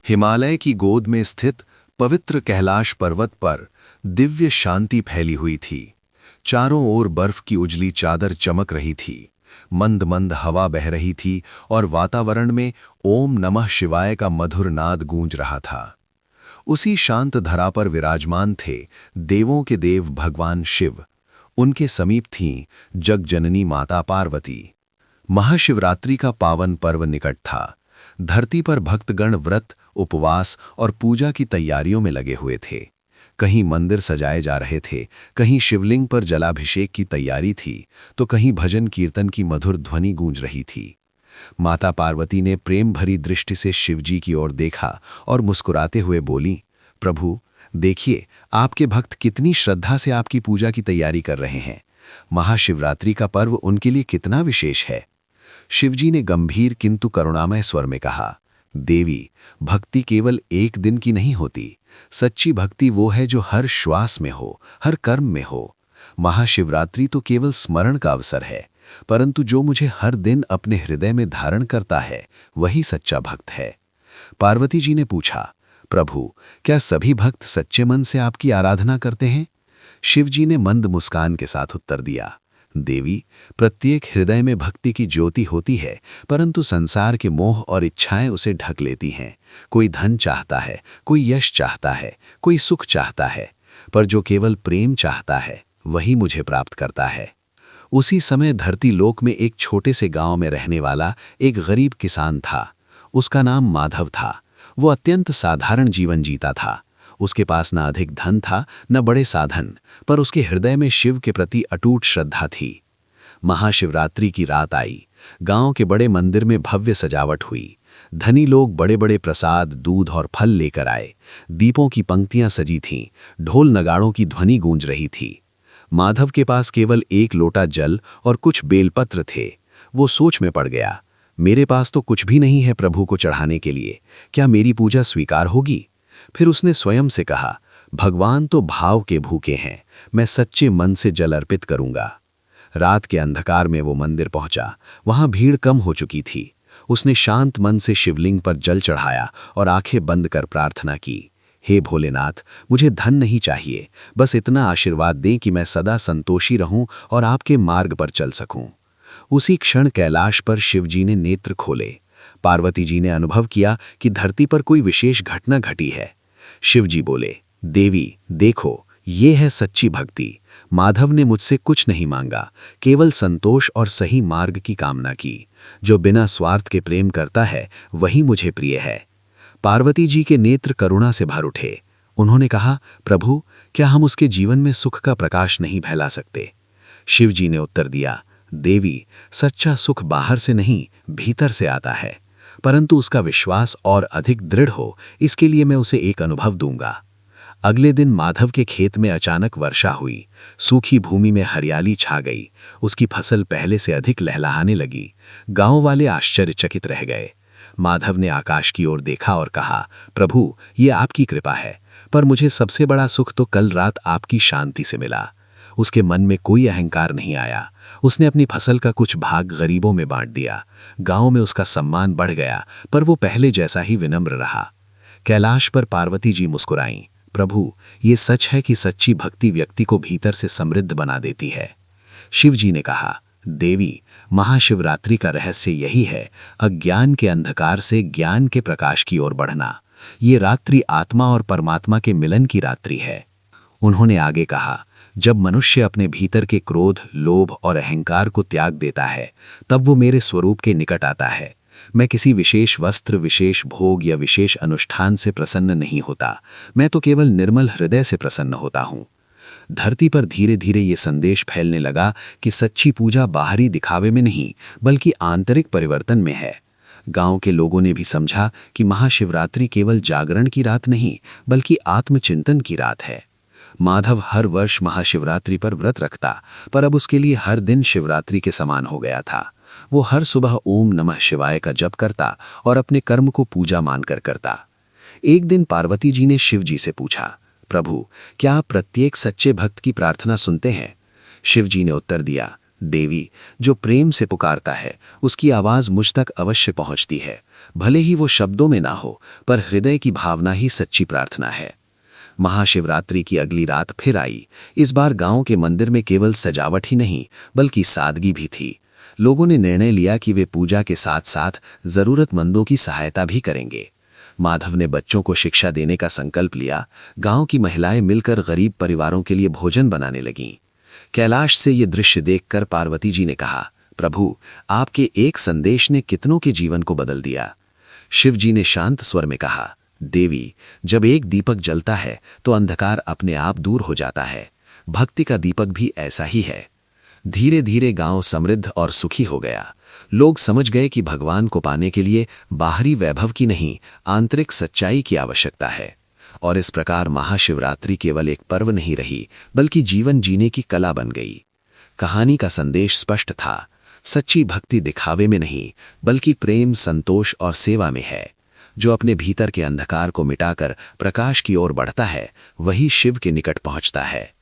हिमालय की गोद में स्थित पवित्र कैलाश पर्वत पर दिव्य शांति फैली हुई थी। चारों ओर बर्फ की उजली चादर चमक रही थी, मंद मंद हवा बह रही थी और वातावरण में ओम नमः शिवाय का मधुर नाद गूंज रहा था। उसी शांत धरा पर विराजमान थे देवों के देव भगवान शिव। उनके समीप थीं जगजननी माता पार्वती। महाशिवरात्रि का पावन पर्व निकट था। धरती पर भक्तगण व्रत, उपवास और पूजा की तैयारियों में लगे हुए थे। कहीं मंदिर सजाए जा रहे थे, कहीं शिवलिंग पर जलाभिषेक की तैयारी थी, तो कहीं भजन कीर्तन की मधुर ध्वनि गूंज रही थी। माता पार्वती ने प्रेम भरी दृष्टि से शिवजी की ओर देखा और मुस्कुराते हुए बोली, प्रभु देखिए, आपके भक्त कितनी श्रद्धा से आपकी पूजा की तैयारी कर रहे हैं। महाशिवरात्रि का पर्व उनके लिए कितना विशेष है। शिवजी ने गंभीर किंतु करुणामय स्वर में कहा, देवी, भक्ति केवल एक दिन की नहीं होती। सच्ची भक्ति वो है जो हर श्वास में हो, हर कर्म में हो। महाशिवरात्रि तो केवल स्मरण का अवसर है, परंतु जो मुझे हर दिन अपने हृदय में धारण करता है, वही सच्चा भक्त है। पार्वती जी ने पूछा, प्रभु, क्या सभी भक्त सच्चे मन से आपकी आराधना करते हैं? शिवजी ने मंद मुस्कान के साथ उत्तर दिया, देवी, प्रत्येक हृदय में भक्ति की ज्योति होती है, परंतु संसार के मोह और इच्छाएं उसे ढक लेती हैं। कोई धन चाहता है, कोई यश चाहता है, कोई सुख चाहता है, पर जो केवल प्रेम चाहता है वही मुझे प्राप्त करता है। उसी समय धरती लोक में एक छोटे से गांव में रहने वाला एक गरीब किसान था। उसका नाम माधव था। वो अत्यंत साधारण जीवन जीता था। उसके पास न अधिक धन था, न बड़े साधन, पर उसके हृदय में शिव के प्रति अटूट श्रद्धा थी। महाशिवरात्रि की रात आई। गांव के बड़े मंदिर में भव्य सजावट हुई। धनी लोग बड़े बड़े प्रसाद, दूध और फल लेकर आए। दीपों की पंक्तियां सजी थीं, ढोल नगाड़ों की ध्वनि गूंज रही थी। माधव के पास केवल एक लोटा जल और कुछ बेलपत्र थे। वो सोच में पड़ गया, मेरे पास तो कुछ भी नहीं है प्रभु को चढ़ाने के लिए, क्या मेरी पूजा स्वीकार होगी? फिर उसने स्वयं से कहा, भगवान तो भाव के भूखे हैं, मैं सच्चे मन से जल अर्पित करूंगा। रात के अंधकार में वो मंदिर पहुंचा। वहां भीड़ कम हो चुकी थी। उसने शांत मन से शिवलिंग पर जल चढ़ाया और आंखें बंद कर प्रार्थना की, हे भोलेनाथ, मुझे धन नहीं चाहिए, बस इतना आशीर्वाद दें कि मैं सदा संतोषी रहूं और आपके मार्ग पर चल सकूं। उसी क्षण कैलाश पर शिवजी ने नेत्र खोले। पार्वती जी ने अनुभव किया कि धरती पर कोई विशेष घटना घटी है। शिवजी बोले, देवी देखो, ये है सच्ची भक्ति। माधव ने मुझसे कुछ नहीं मांगा, केवल संतोष और सही मार्ग की कामना की। जो बिना स्वार्थ के प्रेम करता है वही मुझे प्रिय है। पार्वती जी के नेत्र करुणा से भर उठे। उन्होंने कहा, प्रभु, क्या हम उसके जीवन में सुख का प्रकाश नहीं फैला सकते? शिवजी ने उत्तर दिया, देवी, सच्चा सुख बाहर से नहीं, भीतर से आता है, परंतु उसका विश्वास और अधिक दृढ़ हो, इसके लिए मैं उसे एक अनुभव दूंगा। अगले दिन माधव के खेत में अचानक वर्षा हुई। सूखी भूमि में हरियाली छा गई। उसकी फसल पहले से अधिक लहलहाने लगी। गांव वाले आश्चर्यचकित रह गए। माधव ने आकाश की ओर देखा और कहा, प्रभु, ये आपकी कृपा है, पर मुझे सबसे बड़ा सुख तो कल रात आपकी शांति से मिला। उसके मन में कोई अहंकार नहीं आया। उसने अपनी फसल का कुछ भाग गरीबों में बांट दिया। गांव में उसका सम्मान बढ़ गया, पर वो पहले जैसा ही विनम्र रहा। कैलाश पर पार्वती जी मुस्कुराईं, प्रभु, ये सच है कि सच्ची भक्ति व्यक्ति को भीतर से समृद्ध बना देती है। शिवजी ने कहा, देवी, महाशिवरात्रि का रहस्य यही है, अज्ञान के अंधकार से ज्ञान के प्रकाश की ओर बढ़ना। ये रात्रि आत्मा और परमात्मा के मिलन की रात्रि है। उन्होंने आगे कहा, जब मनुष्य अपने भीतर के क्रोध, लोभ और अहंकार को त्याग देता है, तब वो मेरे स्वरूप के निकट आता है। मैं किसी विशेष वस्त्र, विशेष भोग या विशेष अनुष्ठान से प्रसन्न नहीं होता। मैं तो केवल निर्मल हृदय से प्रसन्न होता हूँ। धरती पर धीरे धीरे ये संदेश फैलने लगा कि सच्ची पूजा बाहरी दिखावे में नहीं, बल्कि आंतरिक परिवर्तन में है। गांव के लोगों ने भी समझा कि महाशिवरात्रि केवल जागरण की रात नहीं, बल्कि आत्मचिंतन की रात है। माधव हर वर्ष महाशिवरात्रि पर व्रत रखता, पर अब उसके लिए हर दिन शिवरात्रि के समान हो गया था। वो हर सुबह ओम नमः शिवाय का जप करता और अपने कर्म को पूजा मानकर करता। एक दिन पार्वती जी ने शिव जी से पूछा, प्रभु, क्या आप प्रत्येक सच्चे भक्त की प्रार्थना सुनते हैं? शिव जी ने उत्तर दिया, देवी, जो प्रेम से पुकारता है उसकी आवाज मुझ तक अवश्य पहुंचती है। भले ही वो शब्दों में ना हो, पर हृदय की भावना ही सच्ची प्रार्थना है। महाशिवरात्रि की अगली रात फिर आई। इस बार गांव के मंदिर में केवल सजावट ही नहीं, बल्कि सादगी भी थी। लोगों ने निर्णय लिया कि वे पूजा के साथ साथ जरूरतमंदों की सहायता भी करेंगे। माधव ने बच्चों को शिक्षा देने का संकल्प लिया। गांव की महिलाएं मिलकर गरीब परिवारों के लिए भोजन बनाने लगीं। कैलाश से ये दृश्य देखकर पार्वती जी ने कहा, प्रभु, आपके एक संदेश ने कितनों के जीवन को बदल दिया। शिव जी ने शांत स्वर में कहा, देवी, जब एक दीपक जलता है तो अंधकार अपने आप दूर हो जाता है। भक्ति का दीपक भी ऐसा ही है। धीरे धीरे गांव समृद्ध और सुखी हो गया। लोग समझ गए कि भगवान को पाने के लिए बाहरी वैभव की नहीं, आंतरिक सच्चाई की आवश्यकता है। और इस प्रकार महाशिवरात्रि केवल एक पर्व नहीं रही, बल्कि जीवन जीने की कला बन गई। कहानी का संदेश स्पष्ट था। सच्ची भक्ति दिखावे में नहीं, बल्कि प्रेम, संतोष और सेवा में है। जो अपने भीतर के अंधकार को मिटाकर प्रकाश की ओर बढ़ता है, वही शिव के निकट पहुंचता है।